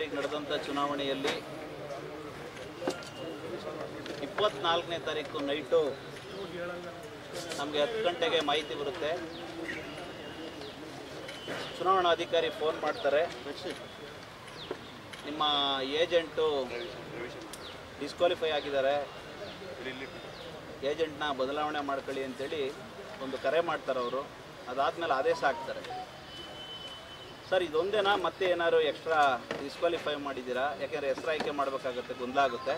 ತಾರೀಕು ನಡೆದಂಥ ಚುನಾವಣೆಯಲ್ಲಿ 24ನೇ ತಾರೀಕು ನೈಟು ನಮಗೆ 10 ಗಂಟೆಗೆ ಮಾಹಿತಿ ಬರುತ್ತೆ. ಚುನಾವಣಾಧಿಕಾರಿ ಫೋನ್ ಮಾಡ್ತಾರೆ, ನಿಮ್ಮ ಏಜೆಂಟು ಡಿಸ್ಕ್ವಾಲಿಫೈ ಆಗಿದ್ದಾರೆ, ಏಜೆಂಟ್ನ ಬದಲಾವಣೆ ಮಾಡ್ಕೊಳ್ಳಿ ಅಂತೇಳಿ ಒಂದು ಕರೆ ಮಾಡ್ತಾರೆ ಅವರು. ಅದಾದಮೇಲೆ ಆದೇಶ ಹಾಕ್ತಾರೆ. ಸರ್ ಇದೊಂದೇನಾ ಮತ್ತೆ ಏನಾದ್ರು ಎಕ್ಸ್ಟ್ರಾ ಡಿಸ್ಕ್ವಾಲಿಫೈ ಮಾಡಿದ್ದೀರಾ? ಯಾಕೆಂದರೆ ಹೆಸರು ಆಯ್ಕೆ ಮಾಡಬೇಕಾಗುತ್ತೆ, ಗೊಂದಲ ಆಗುತ್ತೆ.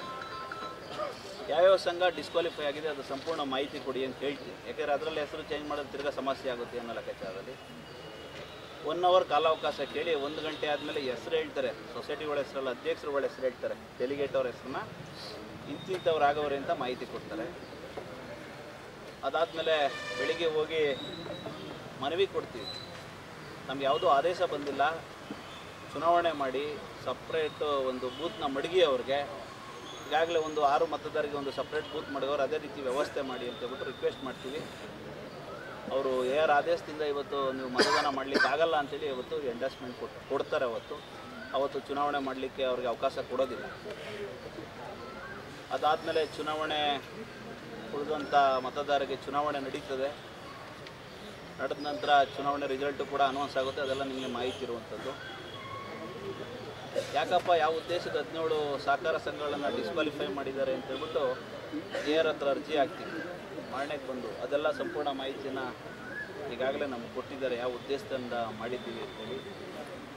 ಯಾವ್ಯಾವ ಸಂಘ ಡಿಸ್ಕ್ವಾಲಿಫೈ ಆಗಿದೆ ಅದು ಸಂಪೂರ್ಣ ಮಾಹಿತಿ ಕೊಡಿ ಅಂತ ಹೇಳ್ತೀವಿ. ಯಾಕೆಂದರೆ ಅದರಲ್ಲಿ ಹೆಸರು ಚೇಂಜ್ ಮಾಡೋದು ತಿರ್ಗಾ ಸಮಸ್ಯೆ ಆಗುತ್ತೆ ಅನ್ನೋ ಲೆಕ್ಕಾಚಾರದಲ್ಲಿ 1 ಅವರ್ ಕಾಲಾವಕಾಶ ಕೇಳಿ 1 ಗಂಟೆ ಆದಮೇಲೆ ಹೆಸರು ಹೇಳ್ತಾರೆ. ಸೊಸೈಟಿಗಳ ಹೆಸರಲ್ಲ, ಅಧ್ಯಕ್ಷರುಗಳ ಹೆಸರು ಹೇಳ್ತಾರೆ, ಡೆಲಿಗೇಟ್ ಅವ್ರ ಹೆಸರನ್ನ ಇಂತಿಂಥವ್ರು ಆಗವ್ರೆ ಅಂತ ಮಾಹಿತಿ ಕೊಡ್ತಾರೆ. ಅದಾದಮೇಲೆ ಬೆಳಿಗ್ಗೆ ಹೋಗಿ ಮನವಿ ಕೊಡ್ತೀವಿ, ನಮ್ಗೆ ಯಾವುದೂ ಆದೇಶ ಬಂದಿಲ್ಲ, ಚುನಾವಣೆ ಮಾಡಿ ಸಪ್ರೇಟು ಒಂದು ಬೂತ್ನ ಮಡಗಿ ಅವ್ರಿಗೆ, ಈಗಾಗಲೇ ಒಂದು 6 ಮತದಾರರಿಗೆ ಒಂದು ಸಪ್ರೇಟ್ ಬೂತ್ ಮಡಗೋರು, ಅದೇ ರೀತಿ ವ್ಯವಸ್ಥೆ ಮಾಡಿ ಅಂತ ಹೇಳ್ಬಿಟ್ಟು ರಿಕ್ವೆಸ್ಟ್ ಮಾಡ್ತೀವಿ. ಅವರು AR ಆದೇಶದಿಂದ ಇವತ್ತು ನೀವು ಮತದಾನ ಮಾಡಲಿಕ್ಕೆ ಆಗಲ್ಲ ಅಂತೇಳಿ ಇವತ್ತು ಎಂಡರ್ಸ್ಮೆಂಟ್ ಕೊಡ್ತಾರೆ. ಅವತ್ತು ಚುನಾವಣೆ ಮಾಡಲಿಕ್ಕೆ ಅವ್ರಿಗೆ ಅವಕಾಶ ಕೊಡೋದಿಲ್ಲ. ಅದಾದಮೇಲೆ ಚುನಾವಣೆ ಉಳಿದಂಥ ಮತದಾರರಿಗೆ ಚುನಾವಣೆ ನಡೀತದೆ. ನಡೆದ ನಂತರ ಚುನಾವಣೆ ರಿಸಲ್ಟು ಕೂಡ ಅನೌನ್ಸ್ ಆಗುತ್ತೆ. ಅದೆಲ್ಲ ನಿಮಗೆ ಮಾಹಿತಿ ಇರುವಂಥದ್ದು. ಯಾಕಪ್ಪ ಯಾವ ಉದ್ದೇಶದ 17 ಸಹಕಾರ ಸಂಘಗಳನ್ನು ಡಿಸ್ಕ್ವಾಲಿಫೈ ಮಾಡಿದ್ದಾರೆ ಅಂತ ಹೇಳ್ಬಿಟ್ಟು AR ಹತ್ರ ಅರ್ಜಿ ಹಾಕ್ತೀವಿ. ಮಾಡಕ್ಕೆ ಬಂದು ಅದೆಲ್ಲ ಸಂಪೂರ್ಣ ಮಾಹಿತಿನ ಈಗಾಗಲೇ ನಮ್ಗೆ ಕೊಟ್ಟಿದ್ದಾರೆ, ಯಾವ ಉದ್ದೇಶದಿಂದ ಮಾಡಿದ್ದೀವಿ ಅಂತೇಳಿ.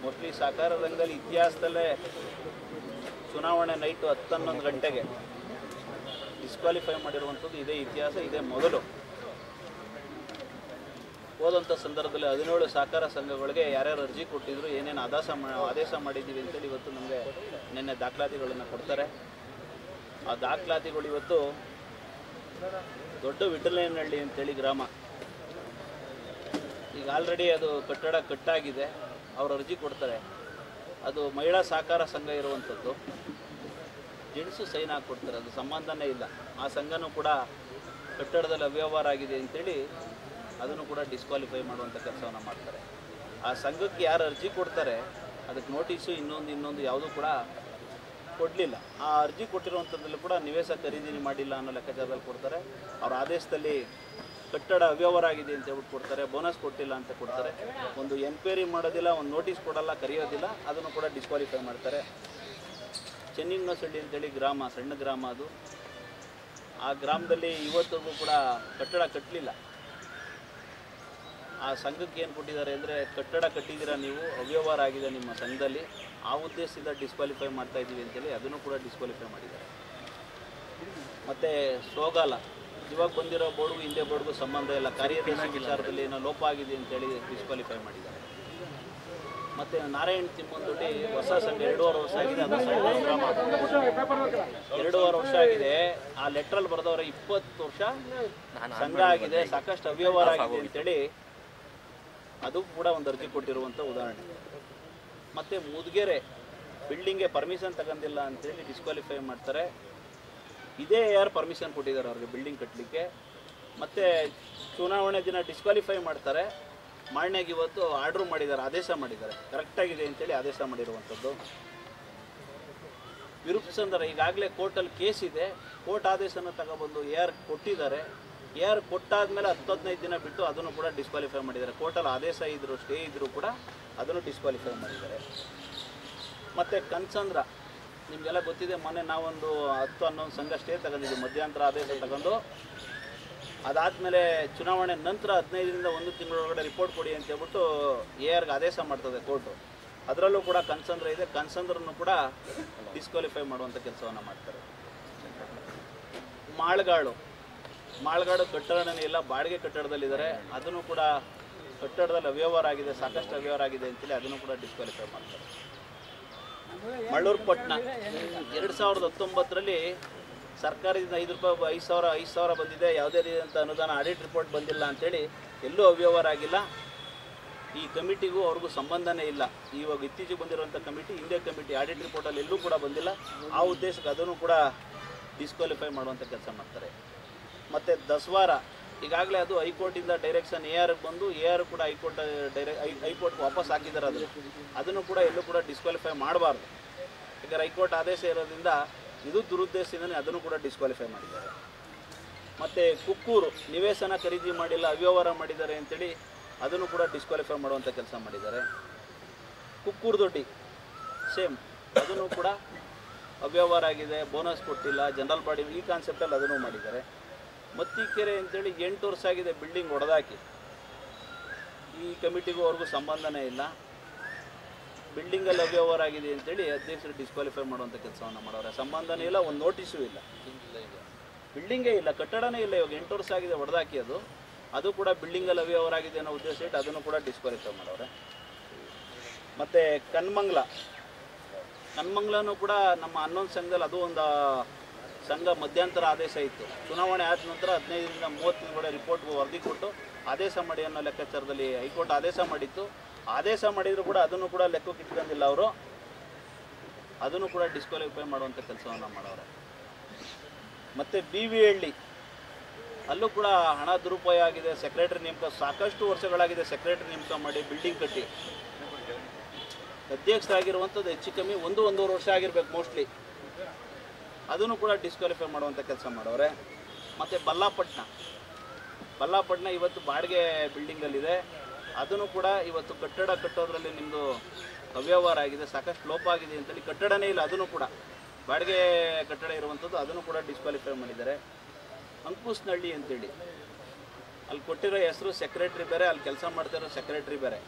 ಮೋಸ್ಟ್ಲಿ ಸಹಕಾರ ರಂಗದಲ್ಲಿ ಇತಿಹಾಸದಲ್ಲೇ ಚುನಾವಣೆ ನೈಟು 10-11 ಗಂಟೆಗೆ ಡಿಸ್ಕ್ವಾಲಿಫೈ ಮಾಡಿರುವಂಥದ್ದು ಇದೇ ಇತಿಹಾಸ, ಇದೇ ಮೊದಲು. ಹೋದಂಥ ಸಂದರ್ಭದಲ್ಲಿ 17 ಸಹಕಾರ ಸಂಘಗಳಿಗೆ ಯಾರ್ಯಾರು ಅರ್ಜಿ ಕೊಟ್ಟಿದ್ರು, ಏನೇನು ಆದೇಶ ಮಾಡಿದ್ದೀವಿ ಅಂತೇಳಿ ಇವತ್ತು ನಮಗೆ ನಿನ್ನೆ ದಾಖಲಾತಿಗಳನ್ನು ಕೊಡ್ತಾರೆ. ಆ ದಾಖಲಾತಿಗಳು ಇವತ್ತು ದೊಡ್ಡ ವಿಠಲೇನಹಳ್ಳಿ ಅಂತೇಳಿ ಗ್ರಾಮ, ಈಗ ಆಲ್ರೆಡಿ ಅದು ಕಟ್ಟಡ ಕಟ್ಟಾಗಿದೆ. ಅವ್ರು ಅರ್ಜಿ ಕೊಡ್ತಾರೆ, ಅದು ಮಹಿಳಾ ಸಹಕಾರ ಸಂಘ ಇರುವಂಥದ್ದು. ಜೆಂಟ್ಸು ಸೈನ್ ಹಾಕ್ಕೊಡ್ತಾರೆ, ಅದು ಸಂಬಂಧನೇ ಇಲ್ಲ. ಆ ಸಂಘನೂ ಕೂಡ ಕಟ್ಟಡದಲ್ಲಿ ಅವ್ಯವಹಾರ ಆಗಿದೆ ಅಂತೇಳಿ ಅದನ್ನು ಕೂಡ ಡಿಸ್ಕ್ವಾಲಿಫೈ ಮಾಡುವಂಥ ಕೆಲಸವನ್ನು ಮಾಡ್ತಾರೆ. ಆ ಸಂಘಕ್ಕೆ ಯಾರು ಅರ್ಜಿ ಕೊಡ್ತಾರೆ ಅದಕ್ಕೆ ನೋಟಿಸು ಇನ್ನೊಂದು ಯಾವುದೂ ಕೂಡ ಕೊಡಲಿಲ್ಲ. ಆ ಅರ್ಜಿ ಕೊಟ್ಟಿರುವಂಥದ್ದಲ್ಲಿ ಕೂಡ ನಿವೇಶ ಖರೀದಿ ಮಾಡಿಲ್ಲ ಅನ್ನೋ ಲೆಕ್ಕಾಚಾರದಲ್ಲಿ ಕೊಡ್ತಾರೆ. ಅವ್ರ ಆದೇಶದಲ್ಲಿ ಕಟ್ಟಡ ಅವ್ಯವಹಾರ ಆಗಿದೆ ಅಂತ ಹೇಳ್ಬಿಟ್ಟು ಕೊಡ್ತಾರೆ, ಬೋನಸ್ ಕೊಟ್ಟಿಲ್ಲ ಅಂತ ಕೊಡ್ತಾರೆ. ಒಂದು ಎನ್ಕ್ವೈರಿ ಮಾಡೋದಿಲ್ಲ, ಒಂದು ನೋಟಿಸ್ ಕೊಡಲ್ಲ, ಕರೆಯೋದಿಲ್ಲ, ಅದನ್ನು ಕೂಡ ಡಿಸ್ಕ್ವಾಲಿಫೈ ಮಾಡ್ತಾರೆ. ಚೆನ್ನಿಂಗ್ನಸಳ್ಳಿ ಅಂತೇಳಿ ಗ್ರಾಮ, ಸಣ್ಣ ಗ್ರಾಮ ಅದು. ಆ ಗ್ರಾಮದಲ್ಲಿ ಇವತ್ತಿಗೂ ಕೂಡ ಕಟ್ಟಡ ಕಟ್ಟಲಿಲ್ಲ. ಆ ಸಂಘಕ್ಕೆ ಏನು ಕೊಟ್ಟಿದ್ದಾರೆ ಅಂದರೆ, ಕಟ್ಟಡ ಕಟ್ಟಿದ್ದೀರಾ ನೀವು, ಅವ್ಯವಹಾರ ಆಗಿದೆ ನಿಮ್ಮ ಸಂಘದಲ್ಲಿ, ಆ ಉದ್ದೇಶದಿಂದ ಡಿಸ್ಕ್ವಾಲಿಫೈ ಮಾಡ್ತಾ ಇದ್ದೀವಿ ಅಂತೇಳಿ ಅದನ್ನು ಕೂಡ ಡಿಸ್ಕ್ವಾಲಿಫೈ ಮಾಡಿದ್ದಾರೆ. ಮತ್ತು ಸೋಗಾಲ, ಇವಾಗ ಬಂದಿರೋ ಬೋರ್ಡ್ಗೂ ಹಿಂದೆ ಬೋರ್ಡ್ಗೂ ಸಂಬಂಧ ಇಲ್ಲ, ಕಾರ್ಯದರ್ಶಿ ವಿಚಾರದಲ್ಲಿ ಏನೋ ಲೋಪ ಆಗಿದೆ ಅಂತೇಳಿ ಡಿಸ್ಕ್ವಾಲಿಫೈ ಮಾಡಿದ್ದಾರೆ. ಮತ್ತು ನಾರಾಯಣ್ ತಿಮ್ಮಂದೊಡ್ಡಿ ಹೊಸ ಸಂಘ 2.5 ವರ್ಷ ಆಗಿದೆ, ಅದು ಸಣ್ಣ ಗ್ರಾಮ, 2.5 ವರ್ಷ ಆಗಿದೆ. ಆ ಲೆಟ್ರಲ್ಲಿ ಬರೆದವ್ರೆ 20 ವರ್ಷ ಸಂಘ ಆಗಿದೆ, ಸಾಕಷ್ಟು ಅವ್ಯವಹಾರ ಆಗಿದೆ ಅಂತೇಳಿ ಅದು ಕೂಡ ಒಂದು ಅರ್ಜಿ ಕೊಟ್ಟಿರುವಂಥ ಉದಾಹರಣೆ. ಮತ್ತು ಮುದ್ಗೆರೆ ಬಿಲ್ಡಿಂಗ್ಗೆ ಪರ್ಮಿಷನ್ ತಗೊಂಡಿಲ್ಲ ಅಂತೇಳಿ ಡಿಸ್ಕ್ವಾಲಿಫೈ ಮಾಡ್ತಾರೆ. ಇದೇ AR ಪರ್ಮಿಷನ್ ಕೊಟ್ಟಿದ್ದಾರೆ ಅವ್ರಿಗೆ ಬಿಲ್ಡಿಂಗ್ ಕಟ್ಟಲಿಕ್ಕೆ. ಮತ್ತು ಚುನಾವಣೆ ದಿನ ಡಿಸ್ಕ್ವಾಲಿಫೈ ಮಾಡ್ತಾರೆ. ಮಾರನೆಗೆ ಇವತ್ತು ಆರ್ಡ್ರ್ ಮಾಡಿದ್ದಾರೆ, ಆದೇಶ ಮಾಡಿದ್ದಾರೆ, ಕರೆಕ್ಟಾಗಿದೆ ಅಂತೇಳಿ ಆದೇಶ ಮಾಡಿರುವಂಥದ್ದು. ವಿರೂಪ್ಸಂದ್ರ ಈಗಾಗಲೇ ಕೋರ್ಟಲ್ಲಿ ಕೇಸ್ ಇದೆ, ಕೋರ್ಟ್ ಆದೇಶನ ತಗೊಬಂದು AR ಕೊಟ್ಟಿದ್ದಾರೆ. AR ಕೊಟ್ಟಾದಮೇಲೆ 10-15 ದಿನ ಬಿಟ್ಟು ಅದನ್ನು ಕೂಡ ಡಿಸ್ಕ್ವಾಲಿಫೈ ಮಾಡಿದ್ದಾರೆ. ಕೋರ್ಟಲ್ಲಿ ಆದೇಶ ಇದ್ದರೂ ಸ್ಟೇ ಇದ್ದರೂ ಕೂಡ ಅದನ್ನು ಡಿಸ್ಕ್ವಾಲಿಫೈ ಮಾಡಿದ್ದಾರೆ. ಮತ್ತು ಕನ್ಸಂದ್ರ ನಿಮಗೆಲ್ಲ ಗೊತ್ತಿದೆ, ಮೊನ್ನೆ ನಾವೊಂದು 10-11 ಸಂಘ ಸ್ಟೇ ತಗೊಂಡಿದ್ದೀವಿ, ಮಧ್ಯಂತರ ಆದೇಶ ತಗೊಂಡು. ಅದಾದಮೇಲೆ ಚುನಾವಣೆ ನಂತರ 15ರಿಂದ 1 ತಿಂಗಳೊಳಗಡೆ ರಿಪೋರ್ಟ್ ಕೊಡಿ ಅಂತ ಹೇಳ್ಬಿಟ್ಟು ARಗೆ ಆದೇಶ ಮಾಡ್ತದೆ ಕೋರ್ಟು. ಅದರಲ್ಲೂ ಕೂಡ ಕನ್ಸಂದ್ರ ಇದೆ, ಕನ್ಸಂದ್ರನ್ನು ಕೂಡ ಡಿಸ್ಕ್ವಾಲಿಫೈ ಮಾಡುವಂಥ ಕೆಲಸವನ್ನು ಮಾಡ್ತಾರೆ. ಮಾಳ್ಗಾಡು ಕಟ್ಟಡನೇ ಇಲ್ಲ, ಬಾಡಿಗೆ ಕಟ್ಟಡದಲ್ಲಿದ್ದಾರೆ, ಅದನ್ನು ಕೂಡ ಕಟ್ಟಡದಲ್ಲಿ ಅವ್ಯವಹಾರ ಆಗಿದೆ, ಸಾಕಷ್ಟು ಅವ್ಯವಹಾರ ಆಗಿದೆ ಅಂತೇಳಿ ಅದನ್ನು ಕೂಡ ಡಿಸ್ಕ್ವಾಲಿಫೈ ಮಾಡ್ತಾರೆ. ಮಳ್ಳೂರು ಪಟ್ಟಣ 2019ರಲ್ಲಿ ಸರ್ಕಾರದಿಂದ ₹5,000 ಬಂದಿದೆ, ಯಾವುದೇ ರೀತಿಯಂಥ ಅನುದಾನ, ಆಡಿಟ್ ರಿಪೋರ್ಟ್ ಬಂದಿಲ್ಲ ಅಂತೇಳಿ ಎಲ್ಲೂ ಅವ್ಯವಹಾರ ಆಗಿಲ್ಲ. ಈ ಕಮಿಟಿಗೂ ಅವ್ರಿಗೂ ಸಂಬಂಧನೇ ಇಲ್ಲ. ಇವಾಗ ಇತ್ತೀಚೆಗೆ ಬಂದಿರುವಂಥ ಕಮಿಟಿ, ಹಿಂದೆ ಕಮಿಟಿ ಆಡಿಟ್ ರಿಪೋರ್ಟಲ್ಲಿ ಎಲ್ಲೂ ಕೂಡ ಬಂದಿಲ್ಲ. ಆ ಉದ್ದೇಶಕ್ಕೆ ಅದನ್ನು ಕೂಡ ಡಿಸ್ಕ್ವಾಲಿಫೈ ಮಾಡುವಂಥ ಕೆಲಸ ಮಾಡ್ತಾರೆ. ಮತ್ತು ದಸವಾರ ಈಗಾಗಲೇ ಅದು ಹೈಕೋರ್ಟಿಂದ ಡೈರೆಕ್ಷನ್ ARಗೆ ಬಂದು AR ಕೂಡ ಹೈಕೋರ್ಟ್ಗೆ ವಾಪಸ್ ಹಾಕಿದ್ದಾರೆ. ಅದನ್ನು ಕೂಡ ಎಲ್ಲೂ ಕೂಡ ಡಿಸ್ಕ್ವಾಲಿಫೈ ಮಾಡಬಾರ್ದು. ಯಾಕಂದರೆ ಹೈಕೋರ್ಟ್ ಆದೇಶ ಇರೋದ್ರಿಂದ ಇದು ದುರುದ್ದೇಶದಿಂದಲೇ ಅದನ್ನು ಕೂಡ ಡಿಸ್ಕ್ವಾಲಿಫೈ ಮಾಡಿದ್ದಾರೆ. ಮತ್ತು ಕುಕ್ಕೂರು ನಿವೇಶನ ಖರೀದಿ ಮಾಡಿಲ್ಲ, ಅವ್ಯವಹಾರ ಮಾಡಿದ್ದಾರೆ ಅಂತೇಳಿ ಅದನ್ನು ಕೂಡ ಡಿಸ್ಕ್ವಾಲಿಫೈ ಮಾಡುವಂಥ ಕೆಲಸ ಮಾಡಿದ್ದಾರೆ. ಕುಕ್ಕೂರು ದೊಡ್ಡಿ ಸೇಮ್, ಅದನ್ನು ಕೂಡ ಅವ್ಯವಹಾರ ಆಗಿದೆ, ಬೋನಸ್ ಕೊಟ್ಟಿಲ್ಲ, ಜನರಲ್ ಬಾಡಿ ಈ ಕಾನ್ಸೆಪ್ಟಲ್ಲಿ ಅದನ್ನು ಮಾಡಿದ್ದಾರೆ. ಮತ್ತಿಕೆರೆ ಅಂತೇಳಿ 8 ವರ್ಷ ಆಗಿದೆ ಬಿಲ್ಡಿಂಗ್ ಹೊಡೆದಾಕಿ, ಈ ಕಮಿಟಿಗೂ ಅವ್ರಿಗೂ ಸಂಬಂಧನೇ ಇಲ್ಲ, ಬಿಲ್ಡಿಂಗಲ್ಲಿ ಅವ್ಯವಹಾರ ಆಗಿದೆ ಅಂತೇಳಿ ಅಧ್ಯಕ್ಷರು ಡಿಸ್ಕ್ವಾಲಿಫೈ ಮಾಡುವಂಥ ಕೆಲಸವನ್ನು ಮಾಡೋರೆ. ಸಂಬಂಧನೇ ಇಲ್ಲ, ಒಂದು ನೋಟಿಸು ಇಲ್ಲ, ಬಿಲ್ಡಿಂಗೇ ಇಲ್ಲ, ಕಟ್ಟಡನೇ ಇಲ್ಲ. ಇವಾಗ 8 ವರ್ಷ ಆಗಿದೆ ಹೊಡೆದಾಕಿ, ಅದು ಕೂಡ ಬಿಲ್ಡಿಂಗಲ್ಲಿ ಅವ್ಯವಹಾರ ಆಗಿದೆ ಅನ್ನೋ ಉದ್ದೇಶ ಇಟ್ಟು ಅದನ್ನು ಕೂಡ ಡಿಸ್ಕ್ವಾಲಿಫೈ ಮಾಡೋರೆ. ಮತ್ತು ಕನ್ಮಂಗ್ಲನೂ ಕೂಡ ನಮ್ಮ 11 ಸಂಘದಲ್ಲಿ ಅದು ಒಂದು ಸಂಘ ಮಧ್ಯಂತರ ಆದೇಶ ಇತ್ತು. ಚುನಾವಣೆ ಆದ ನಂತರ 15ರಿಂದ 30 ತಿಂಗಳ ರಿಪೋರ್ಟ್ಗೆ ವರದಿ ಕೊಟ್ಟು ಆದೇಶ ಮಾಡಿ ಅನ್ನೋ ಲೆಕ್ಕಾಚಾರದಲ್ಲಿ ಹೈಕೋರ್ಟ್ ಆದೇಶ ಮಾಡಿತ್ತು. ಆದೇಶ ಮಾಡಿದರೂ ಕೂಡ ಅದನ್ನು ಕೂಡ ಲೆಕ್ಕಕ್ಕೆ ಇಟ್ಕೊಂಡಿಲ್ಲ ಅವರು, ಅದನ್ನು ಕೂಡ ಡಿಸ್ಕ್ವಾಲಿಫೈ ಮಾಡುವಂಥ ಕೆಲಸವನ್ನು ಮಾಡೋರೆ. ಮತ್ತು BV ಅಲ್ಲೂ ಕೂಡ ಹಣ ದುರುಪಯೋಗ ಆಗಿದೆ, ಸೆಕ್ರೆಟರಿ ನೇಮಕ ಸಾಕಷ್ಟು ವರ್ಷಗಳಾಗಿದೆ, ಸೆಕ್ರೆಟರಿ ನೇಮಕ ಮಾಡಿ ಬಿಲ್ಡಿಂಗ್ ಕಟ್ಟಿ ಅಧ್ಯಕ್ಷರಾಗಿರುವಂಥದ್ದು ಹೆಚ್ಚು ಕಮ್ಮಿ 1-1.5 ವರ್ಷ ಆಗಿರ್ಬೇಕು ಮೋಸ್ಟ್ಲಿ, ಅದನ್ನು ಕೂಡ ಡಿಸ್ಕ್ವಾಲಿಫೈ ಮಾಡುವಂಥ ಕೆಲಸ ಮಾಡೋರೆ. ಮತ್ತು ಬಲ್ಲಾಪಟ್ಟಣ ಇವತ್ತು ಬಾಡಿಗೆ ಬಿಲ್ಡಿಂಗಲ್ಲಿದೆ, ಅದನ್ನು ಕೂಡ ಇವತ್ತು ಕಟ್ಟಡ ಕಟ್ಟೋದ್ರಲ್ಲಿ ನಿಮ್ಮದು ಅವ್ಯವಹಾರ ಆಗಿದೆ, ಸಾಕಷ್ಟು ಲೋಪ ಆಗಿದೆ ಅಂತೇಳಿ ಕಟ್ಟಡನೇ ಇಲ್ಲ, ಅದನ್ನು ಕೂಡ ಬಾಡಿಗೆ ಕಟ್ಟಡ ಇರುವಂಥದ್ದು ಅದನ್ನು ಕೂಡ ಡಿಸ್ಕ್ವಾಲಿಫೈ ಮಾಡಿದ್ದಾರೆ. ಅಂಕುಸ್ನಹಳ್ಳಿ ಅಂತೇಳಿ ಅಲ್ಲಿ ಕೊಟ್ಟಿರೋ ಹೆಸರು ಸೆಕ್ರೆಟ್ರಿ ಬೇರೆ, ಅಲ್ಲಿ ಕೆಲಸ ಮಾಡ್ತಾಯಿರೋ ಸೆಕ್ರೆಟ್ರಿ ಬೇರೆ,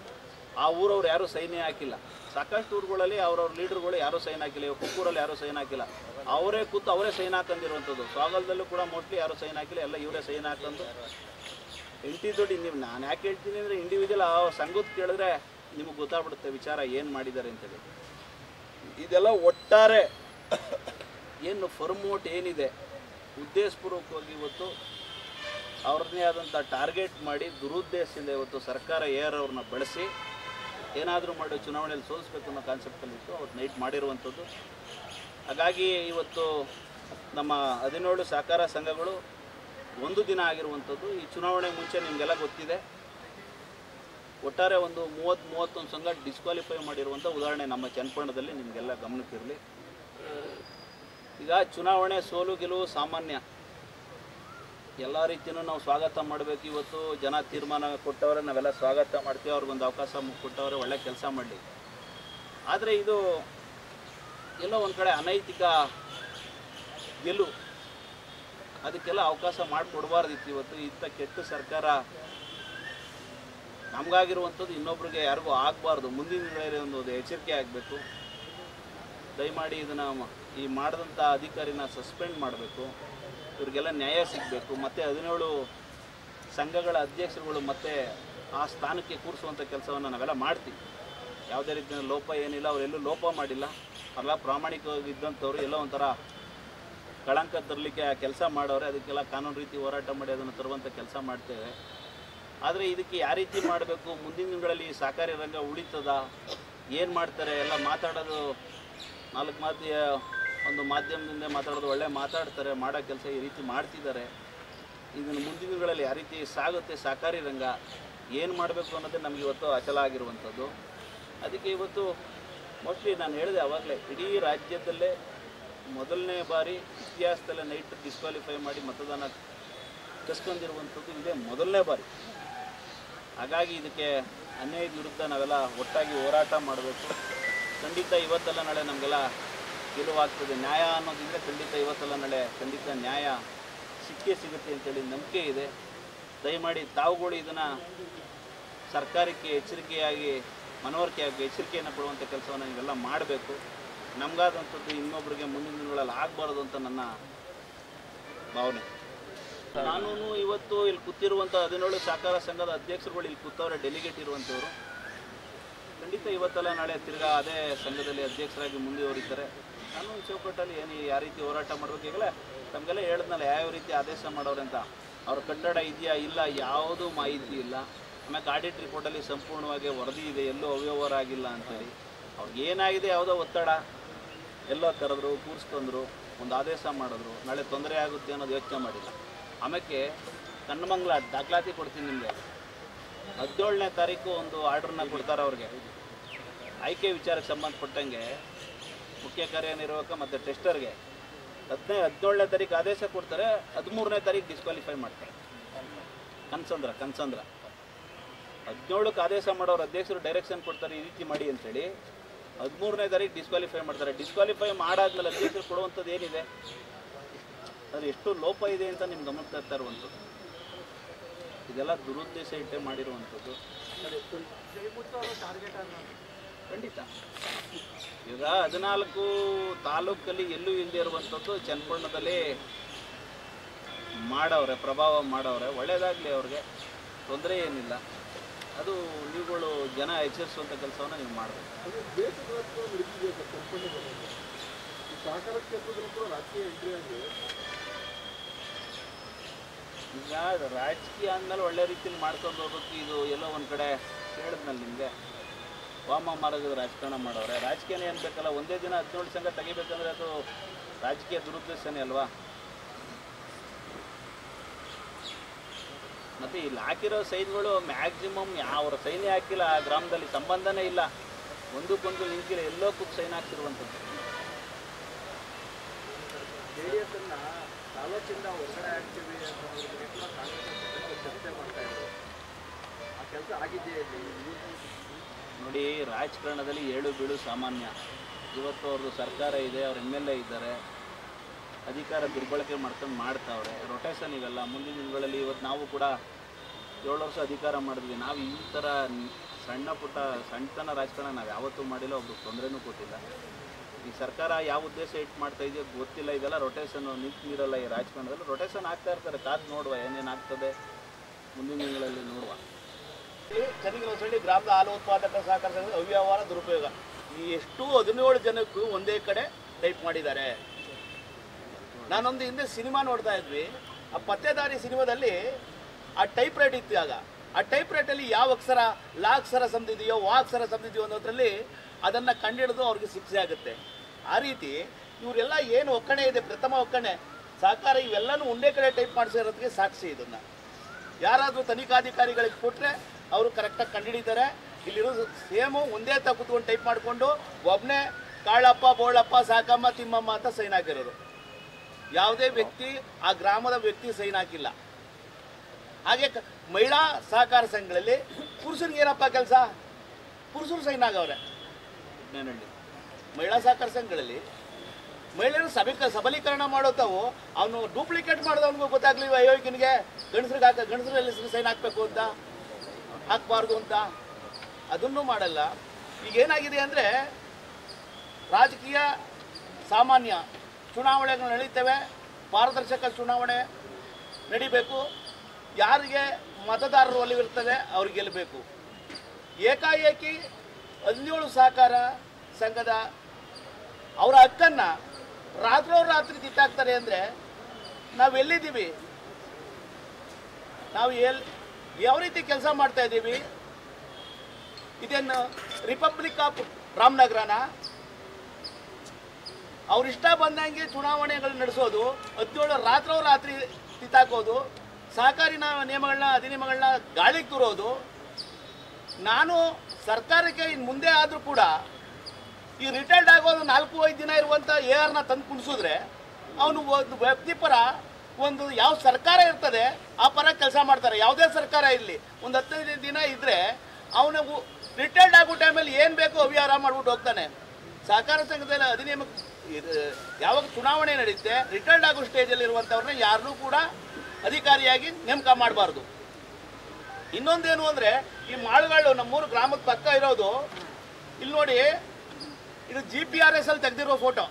ಆ ಊರವ್ರು ಯಾರೂ ಸೈನೇ ಹಾಕಿಲ್ಲ. ಸಾಕಷ್ಟು ಊರುಗಳಲ್ಲಿ ಅವ್ರವ್ರ ಲೀಡ್ರುಗಳು ಯಾರೂ ಸೈನ್ ಹಾಕಿಲ್ಲ. ಇವಾಗ ಕುಕ್ಕೂರಲ್ಲಿ ಯಾರೂ ಸೈನ್ ಹಾಕಿಲ್ಲ, ಅವರೇ ಕೂತು ಅವರೇ ಸೈನ್ ಹಾಕೊಂಡಿರುವಂಥದ್ದು. ಸ್ವಾಗಲದಲ್ಲೂ ಕೂಡ ಮೋಸ್ಟ್ಲಿ ಯಾರೂ ಸೈನ್ ಹಾಕಿಲ್ಲ, ಎಲ್ಲ ಇವರೇ ಸೈನ್ ಹಾಕೊಂಡು ದೊಡ್ಡಿ. ನೀವು ನಾನು ಯಾಕೆ ಹೇಳ್ತೀನಿ ಅಂದರೆ ಇಂಡಿವಿಜುವಲ್ ಆ ಸಂಘದ ಕೇಳಿದ್ರೆ ನಿಮಗೆ ಗೊತ್ತಾಗ್ಬಿಡುತ್ತೆ ವಿಚಾರ ಏನು ಮಾಡಿದ್ದಾರೆ ಅಂತೇಳಿ. ಇದೆಲ್ಲ ಒಟ್ಟಾರೆ ಏನು ಫರ್ಮೋಟ್ ಏನಿದೆ ಉದ್ದೇಶಪೂರ್ವಕವಾಗಿ ಇವತ್ತು ಅವ್ರನ್ನೇ ಆದಂಥ ಟಾರ್ಗೆಟ್ ಮಾಡಿ ದುರುದ್ದೇಶದಿಂದ ಇವತ್ತು ಸರ್ಕಾರ ಅವ್ರನ್ನ ಬಳಸಿ ಏನಾದರೂ ಮಾಡಿ ಚುನಾವಣೆಯಲ್ಲಿ ಸೋಲಿಸ್ಬೇಕು ಅನ್ನೋ ಕಾನ್ಸೆಪ್ಟಲ್ಲಿತ್ತು ಅವತ್ತು ನೈಟ್ ಮಾಡಿರುವಂಥದ್ದು. ಹಾಗಾಗಿ ಇವತ್ತು ನಮ್ಮ 17 ಸಹಕಾರ ಸಂಘಗಳು ಒಂದು ದಿನ ಆಗಿರುವಂಥದ್ದು. ಈ ಚುನಾವಣೆ ಮುಂಚೆ ನಿಮಗೆಲ್ಲ ಗೊತ್ತಿದೆ, ಒಟ್ಟಾರೆ ಒಂದು 30-31 ಸಂಘ ಡಿಸ್ಕ್ವಾಲಿಫೈ ಮಾಡಿರುವಂಥ ಉದಾಹರಣೆ ನಮ್ಮ ಚನ್ನಪಟ್ಟಣದಲ್ಲಿ ನಿಮಗೆಲ್ಲ ಗಮನಕ್ಕಿರಲಿ. ಈಗ ಚುನಾವಣೆ ಸೋಲು ಗೆಲುವು ಸಾಮಾನ್ಯ, ಎಲ್ಲ ರೀತಿಯೂ ನಾವು ಸ್ವಾಗತ ಮಾಡಬೇಕು. ಇವತ್ತು ಜನ ತೀರ್ಮಾನ ಕೊಟ್ಟವ್ರೆ, ನಾವೆಲ್ಲ ಸ್ವಾಗತ ಮಾಡ್ತೀವಿ, ಅವ್ರಿಗೊಂದು ಅವಕಾಶ ಕೊಟ್ಟವ್ರೆ ಒಳ್ಳೆ ಕೆಲಸ ಮಾಡಲಿ. ಆದರೆ ಇದು ಎಲ್ಲೋ ಒಂದು ಕಡೆ ಅನೈತಿಕ ಗೆಲುವು, ಅದಕ್ಕೆಲ್ಲ ಅವಕಾಶ ಮಾಡಿಕೊಡ್ಬಾರ್ದಿತ್ತು. ಇವತ್ತು ಇಂಥ ಕೆಟ್ಟ ಸರ್ಕಾರ ನಮಗಾಗಿರುವಂಥದ್ದು ಇನ್ನೊಬ್ರಿಗೆ ಯಾರಿಗೂ ಆಗಬಾರ್ದು. ಮುಂದಿನ ದಿನಗಳಲ್ಲಿ ಒಂದು ಎಚ್ಚರಿಕೆ ಆಗಬೇಕು. ದಯಮಾಡಿ ಇದನ್ನು ಈ ಮಾಡಿದಂಥ ಅಧಿಕಾರಿನ ಸಸ್ಪೆಂಡ್ ಮಾಡಬೇಕು, ಇವ್ರಿಗೆಲ್ಲ ನ್ಯಾಯ ಸಿಗಬೇಕು. ಮತ್ತು 17 ಸಂಘಗಳ ಅಧ್ಯಕ್ಷರುಗಳು ಮತ್ತು ಆ ಸ್ಥಾನಕ್ಕೆ ಕೂರಿಸುವಂಥ ಕೆಲಸವನ್ನು ನಾವೆಲ್ಲ ಮಾಡ್ತೀವಿ. ಯಾವುದೇ ರೀತಿಯ ಲೋಪ ಏನಿಲ್ಲ, ಅವರೆಲ್ಲೂ ಲೋಪ ಮಾಡಿಲ್ಲ, ಅವರೆಲ್ಲ ಪ್ರಾಮಾಣಿಕವಾಗಿ ಇದ್ದಂಥವ್ರು. ಎಲ್ಲ ಒಂಥರ ಕಳಂಕ ತರಲಿಕ್ಕೆ ಕೆಲಸ ಮಾಡೋರೆ, ಅದಕ್ಕೆಲ್ಲ ಕಾನೂನು ರೀತಿ ಹೋರಾಟ ಮಾಡಿ ಅದನ್ನು ತರುವಂಥ ಕೆಲಸ ಮಾಡ್ತೇವೆ. ಆದರೆ ಇದಕ್ಕೆ ಯಾವ ರೀತಿ ಮಾಡಬೇಕು, ಮುಂದಿನ ದಿನಗಳಲ್ಲಿ ಸಹಕಾರಿ ರಂಗ ಉಳಿತದ, ಏನು ಮಾಡ್ತಾರೆ ಎಲ್ಲ ಮಾತಾಡೋದು 4 ಮಾತು ಒಂದು ಮಾಧ್ಯಮದಿಂದ ಮಾತಾಡೋದು ಒಳ್ಳೆ ಮಾತಾಡ್ತಾರೆ, ಮಾಡೋ ಕೆಲಸ ಈ ರೀತಿ ಮಾಡ್ತಿದ್ದಾರೆ. ಇದನ್ನು ಮುಂದಿನ ದಿನಗಳಲ್ಲಿ ಯಾವ ರೀತಿ ಸಾಗುತ್ತೆ ಸಹಕಾರಿ ರಂಗ, ಏನು ಮಾಡಬೇಕು ಅನ್ನೋದೇ ನಮಗೆ ಇವತ್ತು ಅಚಲ ಆಗಿರುವಂಥದ್ದು. ಅದಕ್ಕೆ ಇವತ್ತು ಮೋಸ್ಟ್ಲಿ ನಾನು ಹೇಳಿದೆ ಆವಾಗಲೇ, ಇಡೀ ರಾಜ್ಯದಲ್ಲೇ ಮೊದಲನೇ ಬಾರಿ ಇತಿಹಾಸದಲ್ಲೇ ನೈಟ್ ಡಿಸ್ಕ್ವಾಲಿಫೈ ಮಾಡಿ ಮತದಾನ ಕಸ್ಕೊಂಡಿರುವಂಥದ್ದು ಇದೇ ಮೊದಲನೇ ಬಾರಿ. ಹಾಗಾಗಿ ಇದಕ್ಕೆ ಅನ್ಯಾಯದ ವಿರುದ್ಧ ನಾವೆಲ್ಲ ಒಟ್ಟಾಗಿ ಹೋರಾಟ ಮಾಡಬೇಕು. ಖಂಡಿತ ಇವತ್ತಲ್ಲ ನಾಳೆ ನಮಗೆಲ್ಲ ಗೆಲುವಾಗ್ತದೆ. ನ್ಯಾಯ ಅನ್ನೋದಿದ್ರೆ ಖಂಡಿತ ಇವತ್ತಲ್ಲ ನಾಳೆ ಖಂಡಿತ ನ್ಯಾಯ ಸಿಕ್ಕೇ ಸಿಗುತ್ತೆ ಅಂತೇಳಿ ನಂಬಿಕೆ ಇದೆ. ದಯಮಾಡಿ ತಾವುಗಳು ಇದನ್ನು ಸರ್ಕಾರಕ್ಕೆ ಎಚ್ಚರಿಕೆಯಾಗಿ ಮನವರಿಕೆಯಾಗಿ ಎಚ್ಚರಿಕೆಯನ್ನು ಕೊಡುವಂಥ ಕೆಲಸವನ್ನು ನೀವೆಲ್ಲ ಮಾಡಬೇಕು. ನಮಗಾದಂಥದ್ದು ಇನ್ನೊಬ್ಬರಿಗೆ ಮುಂದಿನ ದಿನಗಳಲ್ಲಿ ಆಗಬಾರ್ದು ಅಂತ ನನ್ನ ಭಾವನೆ. ಕಾನೂನು ಇವತ್ತು ಇಲ್ಲಿ ಕೂತಿರುವಂಥ 17 ಸಹಕಾರ ಸಂಘದ ಅಧ್ಯಕ್ಷರುಗಳು ಇಲ್ಲಿ ಕೂತವ್ರೆ, ಡೆಲಿಗೇಟ್ ಇರುವಂಥವ್ರು. ಖಂಡಿತ ಇವತ್ತಲ್ಲ ನಾಳೆ ತಿರ್ಗಾ ಅದೇ ಸಂಘದಲ್ಲಿ ಅಧ್ಯಕ್ಷರಾಗಿ ಮುಂದುವರಿತಾರೆ. ಕಾನೂನು ಚೌಕಟ್ಟಲ್ಲಿ ಏನು ಯಾವ ರೀತಿ ಹೋರಾಟ ಮಾಡಬೇಕು, ಈಗಲೇ ತಮಗೆಲ್ಲ ಹೇಳಿದ್ನಲ್ಲ ಯಾವ ರೀತಿ ಆದೇಶ ಮಾಡೋರೆ ಅಂತ. ಅವ್ರ ಕಟ್ಟಡ ಇದೆಯಾ ಇಲ್ಲ ಯಾವುದೂ ಮಾಹಿತಿ ಇಲ್ಲ. ಆಮೇಲೆ ಆಡಿಟ್ ರಿಪೋರ್ಟಲ್ಲಿ ಸಂಪೂರ್ಣವಾಗಿ ವರದಿ ಇದೆ, ಎಲ್ಲೂ ಅವ್ಯವಹಾರ ಆಗಿಲ್ಲ ಅಂಥೇಳಿ. ಅವ್ರಿಗೆ ಏನಾಗಿದೆ ಯಾವುದೋ ಒತ್ತಡ, ಎಲ್ಲೋ ಕರೆದ್ರು ಕೂರಿಸ್ಕೊಂಡ್ರು, ಒಂದು ಆದೇಶ ಮಾಡಿದ್ರು, ನಾಳೆ ತೊಂದರೆ ಆಗುತ್ತೆ ಅನ್ನೋದು ಯೋಚನೆ ಮಾಡಿಲ್ಲ. ಆಮೇಲೆ ಕಣ್ಣಮಂಗ್ಲ ದಾಖಲಾತಿ ಕೊಡ್ತೀನಿ ನಿಮಗೆ. 17ನೇ ತಾರೀಕು ಒಂದು ಆರ್ಡ್ರನ್ನ ಕೊಡ್ತಾರೆ ಅವ್ರಿಗೆ, ಆಯ್ಕೆ ವಿಚಾರಕ್ಕೆ ಸಂಬಂಧಪಟ್ಟಂಗೆ ಮುಖ್ಯ ಕಾರ್ಯನಿರ್ವಾಹಕ ಮತ್ತು ಟೆಸ್ಟರ್ಗೆ 17ನೇ ತಾರೀಕು ಆದೇಶ ಕೊಡ್ತಾರೆ, 13ನೇ ತಾರೀಕು ಡಿಸ್ಕ್ವಾಲಿಫೈ ಮಾಡ್ತಾರೆ. ಕನ್ಸಂದ್ರ 17ಕ್ಕೆ ಆದೇಶ ಮಾಡೋರು ಅಧ್ಯಕ್ಷರು ಡೈರೆಕ್ಷನ್ ಕೊಡ್ತಾರೆ ಈ ರೀತಿ ಮಾಡಿ ಅಂತೇಳಿ, 13ನೇ ತಾರೀಕು ಡಿಸ್ಕ್ವಾಲಿಫೈ ಮಾಡ್ತಾರೆ. ಡಿಸ್ಕ್ವಾಲಿಫೈ ಮಾಡಾದ್ಮೇಲೆ ಅಧ್ಯಕ್ಷರು ಕೊಡುವಂಥದ್ದು ಏನಿದೆ, ಅದು ಎಷ್ಟು ಲೋಪ ಇದೆ ಅಂತ ನಿಮ್ಗೆ ಗಮನ ತರ್ತಾ ಇರುವಂಥದ್ದು. ಇದೆಲ್ಲ ದುರುದ್ದೇಶ ಇಟ್ಟೆ ಮಾಡಿರುವಂಥದ್ದು. ಖಂಡಿತ ಈಗ 14 ತಾಲೂಕಲ್ಲಿ ಎಲ್ಲೂ ಇಲ್ಲದೆ ಇರುವಂಥದ್ದು ಚನ್ನಪಟ್ಟಣದಲ್ಲಿ ಮಾಡವ್ರೆ, ಪ್ರಭಾವ ಮಾಡವ್ರೆ. ಒಳ್ಳೆಯದಾಗಲಿ, ಅವ್ರಿಗೆ ತೊಂದರೆ ಏನಿಲ್ಲ. ಅದು ನೀವುಗಳು ಜನ ಎಚ್ಚರಿಸುವಂಥ ಕೆಲಸವನ್ನು ನೀವು ಮಾಡಬೇಕು. ಈಗ ರಾಜಕೀಯ ಅಂದಮೇಲೆ ಒಳ್ಳೆ ರೀತಿಯಲ್ಲಿ ಮಾಡ್ಕೊಂಡು ಹೋಗೋಕ್ಕೆ ಇದು ಎಲ್ಲೋ ಒಂದು ಕಡೆ ಹೇಳಿದ್ನಲ್ಲಿ ನಿಮಗೆ ವಾಮ ಮಾರ್ಗದ ರಾಜಕಾರಣ ಮಾಡೋರೆ. ರಾಜಕೀಯನೇ ಏನು ಬೇಕಲ್ಲ, ಒಂದೇ ದಿನ 17 ಸಂಘ ತೆಗಿಬೇಕಂದ್ರೆ ಅದು ರಾಜಕೀಯ ದುರುದ್ದೇಶನೇ ಅಲ್ವಾ. ಮತ್ತು ಇಲ್ಲಿ ಹಾಕಿರೋ ಸೈನ್ಗಳು ಮ್ಯಾಕ್ಸಿಮಮ್ ಅವರ ಸೈನ್ಯ ಹಾಕಿಲ್ಲ, ಆ ಗ್ರಾಮದಲ್ಲಿ ಸಂಬಂಧನೇ ಇಲ್ಲ, ಒಂದಕ್ಕೊಂದು ಲಿಂಕಿಲ್ಲ, ಎಲ್ಲೋ ಕೂತ್ ಸೈನ್ ಹಾಕ್ತಿರುವಂಥದ್ದು. JDS-ಅನ್ನ ತಾಲೂಕಿಂದ ಹೊರಗಡೆ ಆಗ್ತೀವಿ ಅಂತ ಕಾಂಗ್ರೆಸ್ ಚರ್ಚೆ ಮಾಡ್ತಾ ಇದ್ರು. ಆ ಕೆಲಸ ಆಗಿದೆಯೇ? ನೋಡಿ, ರಾಜಕಾರಣದಲ್ಲಿ ಏಳು ಬೀಳು ಸಾಮಾನ್ಯ. ಇವತ್ತು ಅವ್ರದ್ದು ಸರ್ಕಾರ ಇದೆ, ಅವ್ರ MLA ಇದ್ದಾರೆ, ಅಧಿಕಾರ ದುರ್ಬಳಕೆ ಮಾಡ್ಕೊಂಡು ಮಾಡ್ತಾವ್ರೆ. ರೊಟೇಷನ್ ಇವೆಲ್ಲ ಮುಂದಿನ ದಿನಗಳಲ್ಲಿ. ಇವತ್ತು ನಾವು ಕೂಡ 7 ವರ್ಷ ಅಧಿಕಾರ ಮಾಡಿದ್ವಿ. ನಾವು ಈ ಥರ ಸಣ್ಣ ಪುಟ್ಟ ಸಣ್ಣತನ ರಾಜಕಾರಣ ನಾವು ಯಾವತ್ತೂ ಮಾಡಿಲ್ಲ, ಒಬ್ರಿಗೆ ತೊಂದರೆನೂ ಕೊಟ್ಟಿಲ್ಲ. ಈ ಸರ್ಕಾರ ಯಾವ ಉದ್ದೇಶ ಇಟ್ಟು ಮಾಡ್ತಾ ಇದೆಯೋ ಗೊತ್ತಿಲ್ಲ. ಇದೆಲ್ಲ ರೊಟೇಷನ್ನು ನಿಂತಿರಲ್ಲ. ಈ ರಾಜಕಾರಣದಲ್ಲಿ ರೊಟೇಷನ್ ಆಗ್ತಾ ಇರ್ತಾರೆ. ಕಾದು ನೋಡುವ ಏನೇನು ಆಗ್ತದೆ ಮುಂದಿನ ದಿನಗಳಲ್ಲಿ ನೋಡುವ. ಚನ್ನಗಿನಹೊಸಳ್ಳಿ ಗ್ರಾಮದ ಹಾಲು ಉತ್ಪಾದಕ ಸಹಕಾರ ಸಂಘದ ಅವ್ಯವಹಾರ ದುರುಪಯೋಗ ಈ ಎಷ್ಟು 17 ಜನಕ್ಕೂ ಒಂದೇ ಕಡೆ ಟೈಪ್ ಮಾಡಿದ್ದಾರೆ. ನಾನೊಂದು ಹಿಂದೆ ಸಿನಿಮಾ ನೋಡ್ತಾ ಇದ್ವಿ. ಆ ಪತ್ತೆದಾರಿ ಸಿನಿಮಾದಲ್ಲಿ ಆ ಟೈಪ್ ರೈಟ್ ಇತ್ತು. ಆಗ ಆ ಟೈಪ್ ರೈಟಲ್ಲಿ ಯಾವ ಅಕ್ಷರ ಲಾಕ್ಷರ ಸಂದಿದೆಯೋ ವಾಕ್ಷರ ಸಂದಿದೆಯೋ ಅನ್ನೋದ್ರಲ್ಲಿ ಅದನ್ನು ಕಂಡುಹಿಡಿದು ಅವ್ರಿಗೆ ಶಿಕ್ಷೆ ಆಗುತ್ತೆ. ಆ ರೀತಿ ಇವರೆಲ್ಲ ಏನು ಒಕ್ಕಣೆ ಇದೆ, ಪ್ರಥಮ ಒಕ್ಕಣೆ ಸಹಕಾರ, ಇವೆಲ್ಲನೂ ಒಂದೇ ಕಡೆ ಟೈಪ್ ಮಾಡಿಸಿರೋದಕ್ಕೆ ಸಾಕ್ಷಿ. ಇದನ್ನು ಯಾರಾದರೂ ತನಿಖಾಧಿಕಾರಿಗಳಿಗೆ ಕೊಟ್ಟರೆ ಅವರು ಕರೆಕ್ಟಾಗಿ ಕಂಡುಹಿಡಿತಾರೆ. ಇಲ್ಲಿರೋದು ಸೇಮು ಒಂದೇ ತ ಕೂತ್ಕೊಂಡು ಟೈಪ್ ಮಾಡಿಕೊಂಡು ಒಬ್ಬನೇ ಕಾಳಪ್ಪ ಬೋಳಪ್ಪ ಸಾಕಮ್ಮ ತಿಮ್ಮಮ್ಮ ಅಂತ ಸೈನ್ ಹಾಕಿರೋರು. ಯಾವುದೇ ವ್ಯಕ್ತಿ ಆ ಗ್ರಾಮದ ವ್ಯಕ್ತಿ ಸೈನ್ ಹಾಕಿಲ್ಲ. ಹಾಗೆ ಮಹಿಳಾ ಸಹಕಾರ ಸಂಘಗಳಲ್ಲಿ ಪುರುಷನಿಗೆ ಏನಪ್ಪ ಕೆಲಸ, ಪುರುಷರು ಸೈನ್ ಆಗವ್ರೆ. ಮಹಿಳಾ ಸಹಕಾರ ಸಂಘಗಳಲ್ಲಿ ಮಹಿಳೆಯರು ಸಬಲೀಕರಣ ಮಾಡೋತಾವು. ಅವನು ಡೂಪ್ಲಿಕೇಟ್ ಮಾಡಿದವನಿಗೂ ಗೊತ್ತಾಗ್ಲಿವ ಅಯೋಗ್ಯನಿಗೆ ಗಂಡಸರಲ್ಲಿ ಸೈನ್ ಹಾಕಬೇಕು ಅಂತ, ಹಾಕಬಾರ್ದು ಅಂತ, ಅದನ್ನೂ ಮಾಡಲ್ಲ. ಈಗೇನಾಗಿದೆ ಅಂದರೆ ರಾಜಕೀಯ ಸಾಮಾನ್ಯ ಚುನಾವಣೆಗಳು ನಡೀತವೆ, ಪಾರದರ್ಶಕ ಚುನಾವಣೆ ನಡಿಬೇಕು. ಯಾರಿಗೆ ಮತದಾರರು ಒಲಿವಿರ್ತದೆ ಅವ್ರಿಗೆ ಗೆಲ್ಲಬೇಕು. ಏಕಾಏಕಿ 17 ಸಹಕಾರ ಸಂಘದ ಅವರ ಹಕ್ಕನ್ನು ರಾತ್ರೋರಾತ್ರಿ ಕಿತ್ತಾಕ್ತಾರೆ ಅಂದರೆ ನಾವೆಲ್ಲಿದ್ದೀವಿ? ನಾವು ಯಾವ ರೀತಿ ಕೆಲಸ ಮಾಡ್ತಾ ಇದ್ದೀವಿ? ಇದೇನು ರಿಪಬ್ಲಿಕ್ ಆಫ್ ರಾಮನಗರನ? ಅವ್ರಿಷ್ಟ ಬಂದಂಗೆ ಚುನಾವಣೆಗಳು ನಡೆಸೋದು, 17 ರಾತ್ರೋರಾತ್ರಿ ಕಿತ್ತಾಕೋದು, ಸಹಕಾರಿ ನಿಯಮಗಳನ್ನ ಅಧಿನಿಯಮಗಳನ್ನ ಗಾಳಿಗೆ ತೂರೋದು. ನಾನು ಸರ್ಕಾರಕ್ಕೆ ಇನ್ನು ಮುಂದೆ ಆದರೂ ಕೂಡ ಈ ರಿಟೈರ್ಡ್ ಆಗೋದು 4-5 ದಿನ ಇರುವಂಥ ARನ ತಂದು ಕುಣಿಸಿದ್ರೆ ಅವನು ಒಂದು ವ್ಯಕ್ತಿಪರ ಒಂದು ಯಾವ ಸರ್ಕಾರ ಇರ್ತದೆ ಆ ಪರ ಕೆಲಸ ಮಾಡ್ತಾರೆ. ಯಾವುದೇ ಸರ್ಕಾರ ಇಲ್ಲಿ ಒಂದು 15 ದಿನ ಇದ್ದರೆ ಅವನು ರಿಟೈರ್ಡ್ ಆಗೋ ಟೈಮಲ್ಲಿ ಏನು ಬೇಕೋ ಅವ್ಯವಹಾರ ಮಾಡ್ಬಿಟ್ಟು ಹೋಗ್ತಾನೆ. ಸಹಕಾರ ಸಂಘದಲ್ಲಿ ಅಧಿನಿಯಮ ಯಾವಾಗ ಚುನಾವಣೆ ನಡೆಯುತ್ತೆ ರಿಟೈರ್ಡ್ ಆಗೋ ಸ್ಟೇಜಲ್ಲಿ ಇರುವಂಥವ್ರನ್ನ ಯಾರನ್ನೂ ಕೂಡ ಅಧಿಕಾರಿಯಾಗಿ ನೇಮಕ ಮಾಡಬಾರ್ದು. ಇನ್ನೊಂದೇನು ಅಂದರೆ ಈ ಮಾಳುಗಳು ನಮ್ಮೂರು ಗ್ರಾಮದ ಪಕ್ಕ ಇರೋದು, ಇಲ್ಲಿ ನೋಡಿ, ಇದು GPRS ಅಲ್ಲಿ ತೆಗೆದಿರೋ ಫೋಟೋ,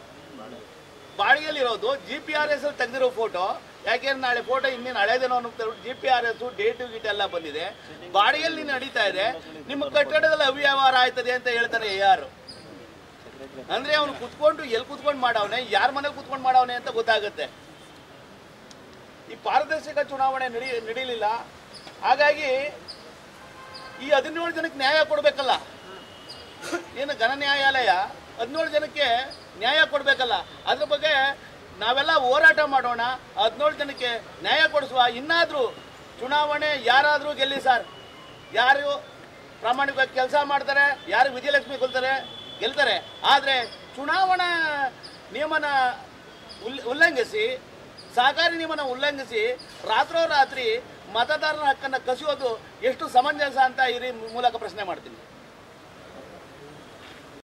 ಬಾಡಿಗೆಯಲ್ಲಿರೋದು GPRS ಅಲ್ಲಿ ತೆಗೆದಿರೋ ಫೋಟೋ. ಯಾಕೆಂದ್ರೆ ನಾಳೆ ಫೋಟೋ ಇನ್ನೇನು ಹಳೇದೇನೋ ಅನ್ನೋ GPRS ಡೇಟು ಗೀಟ್ ಎಲ್ಲ ಬಂದಿದೆ, ಬಾಡಿಗೆಯಲ್ಲಿ ನಡೀತಾ ಇದೆ. ನಿಮ್ಮ ಕಟ್ಟಡದಲ್ಲಿ ಅವ್ಯವಹಾರ ಆಯ್ತದೆ ಅಂತ ಹೇಳ್ತಾರೆ ಯಾರು ಅಂದರೆ ಅವನು ಕುತ್ಕೊಂಡು ಎಲ್ಲಿ ಕುತ್ಕೊಂಡು ಮಾಡವನೆ, ಯಾರ ಮನೇಲಿ ಕುತ್ಕೊಂಡು ಮಾಡವನೆ ಅಂತ ಗೊತ್ತಾಗುತ್ತೆ. ಈ ಪಾರದರ್ಶಕ ಚುನಾವಣೆ ನಡೀಲಿಲ್ಲ. ಹಾಗಾಗಿ ಈ 17 ಜನಕ್ಕೆ ನ್ಯಾಯ ಕೊಡಬೇಕಲ್ಲ. ಏನು ಘನ ನ್ಯಾಯಾಲಯ 17 ಜನಕ್ಕೆ ನ್ಯಾಯ ಕೊಡಬೇಕಲ್ಲ. ಅದ್ರ ಬಗ್ಗೆ ನಾವೆಲ್ಲ ಹೋರಾಟ ಮಾಡೋಣ, 17 ಜನಕ್ಕೆ ನ್ಯಾಯ ಕೊಡಿಸುವ. ಇನ್ನಾದರೂ ಚುನಾವಣೆ ಯಾರಾದರೂ ಗೆಲ್ಲಿ ಸರ್, ಯಾರು ಪ್ರಾಮಾಣಿಕವಾಗಿ ಕೆಲಸ ಮಾಡ್ತಾರೆ, ಯಾರು ವಿಜಯಲಕ್ಷ್ಮಿ ಗೆಲ್ತಾರೆ. ಆದರೆ ಚುನಾವಣಾ ನಿಯಮನ ಉಲ್ಲಂಘಿಸಿ, ಸಹಕಾರಿ ನಿಯಮನ ಉಲ್ಲಂಘಿಸಿ ರಾತ್ರೋರಾತ್ರಿ ಮತದಾರರ ಹಕ್ಕನ್ನು ಕಸಿಯೋದು ಎಷ್ಟು ಸಮಂಜಸ ಅಂತ ಈ ಮೂಲಕ ಪ್ರಶ್ನೆ ಮಾಡ್ತೀನಿ.